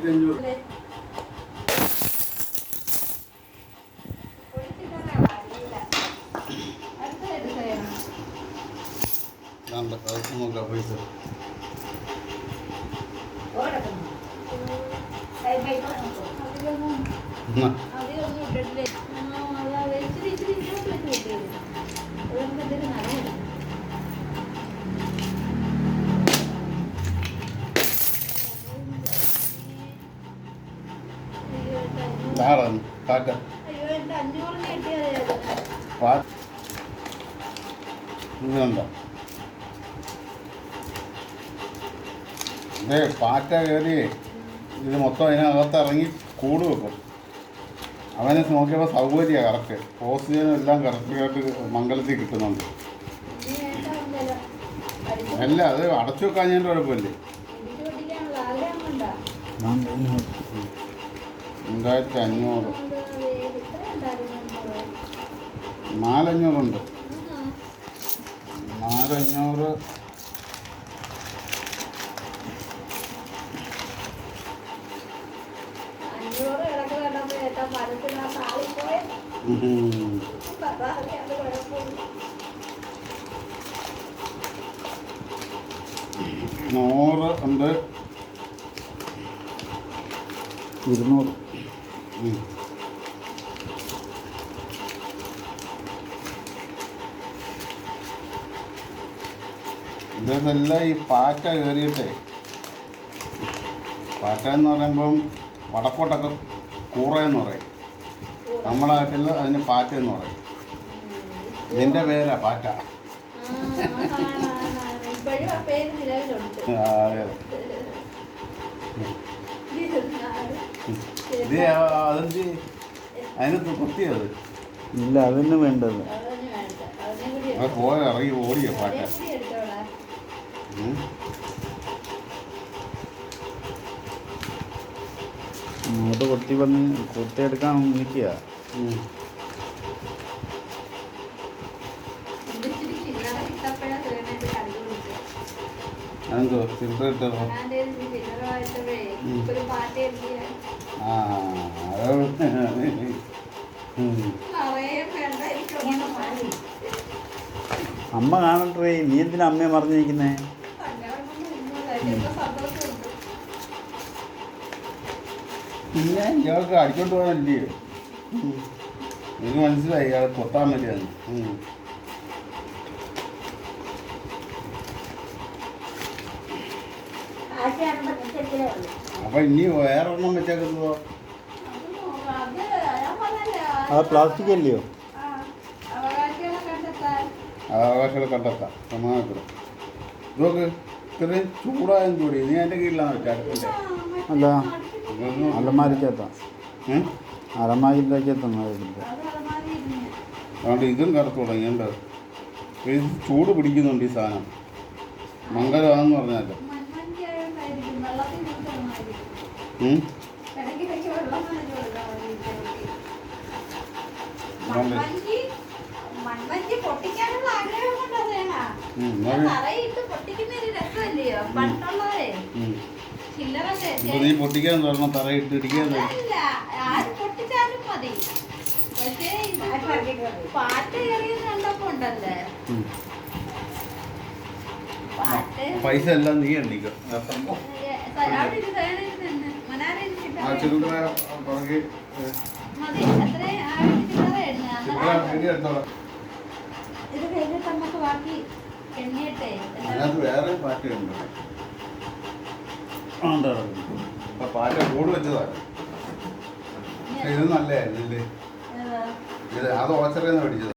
1500. നോക്കാം പൈസ പാറ്റ ഇങ്ങനെയുണ്ടോ? ഇതേ പാറ്റ കയറി ഇത് മൊത്തം അതിനകത്ത് ഇറങ്ങി കൂട് വെക്കും. അവനെ നോക്കിയപ്പോൾ സൗകര്യമാണ് കറക്റ്റ്. ഓക്സിജനും എല്ലാം കറക്റ്റായിട്ട് മംഗലത്തിൽ കിട്ടുന്നുണ്ട്. അല്ല അത് അടച്ചു വെക്കാഞ്ഞതിൻ്റെ കുഴപ്പമില്ലേ? 2500 4500 4500 100 ഉണ്ട് 200. ഇതെല്ലാം ഈ പാറ്റ കയറിയിട്ടേ. പാറ്റ എന്ന് പറയുമ്പം വടക്കോട്ടൊക്കെ കൂറയെന്ന് പറയും. നമ്മളെ നാട്ടിൽ അതിന് പാറ്റ എന്ന് പറയും. ഇതിൻ്റെ പേരാ പാറ്റ. ഇത് അതെന്ത് അതിനകത്ത് കുത്തിയത് ഇല്ല, അതിന് വേണ്ടത് പോയ ഇറങ്ങി ഓടിയ പാറ്റ. അങ്ങോട്ട് കൊത്തിയെടുക്കാൻ നിൽക്കുക. അതെന്തോ ഫിൽറ്റർ ഇട്ടതോ? അമ്മ കാണട്ടെ. നീ എന്തിനാ അമ്മയെ മറിഞ്ഞിരിക്കുന്നേ? പിന്നെ ഇയാൾക്ക് അടിച്ചോണ്ട് പോകാനല്ലേ? എനിക്ക് മനസ്സിലായി ഇയാൾ കൊത്താൻ പറ്റിയാണ്. അപ്പൊ ഇനി വേറെ ഒന്നും വെച്ചേക്കുന്നതോ? അത് പ്ലാസ്റ്റിക് അല്ലയോ? അവകാശങ്ങൾ കണ്ടെത്താം. സമാധാനപ്പെടും. ഇതൊക്കെ ഇത്രയും ചൂടായും കൂടി നീ എൻ്റെ കീഴിലാണ് വെച്ചാൽ അല്ല, അലമാരിക്കകത്താ. അലമാരിക്കകത്താണ്. അതുകൊണ്ട് ഇതും കറുത്ത് തുടങ്ങിയുണ്ട്. ഇത് ചൂട് പിടിക്കുന്നുണ്ട് ഈ സാധനം. മംഗലമാണെന്ന് പറഞ്ഞാൽ നീ പൊട്ടിക്കാൻ പറഞ്ഞ തറയിട്ട് ഇടിക്കാൻ പൈസ എല്ലാം നീ എണ്ണിക്കും. അതിനകത്ത് വേറെ പാറ്റയുണ്ട്. പാറ്റ കൂട് വെച്ചതാണ്. ഇത് നല്ലതായിരുന്നില്ലേ? ഇത് അത് ഓച്ചറേന്ന് മേടിച്ചത്.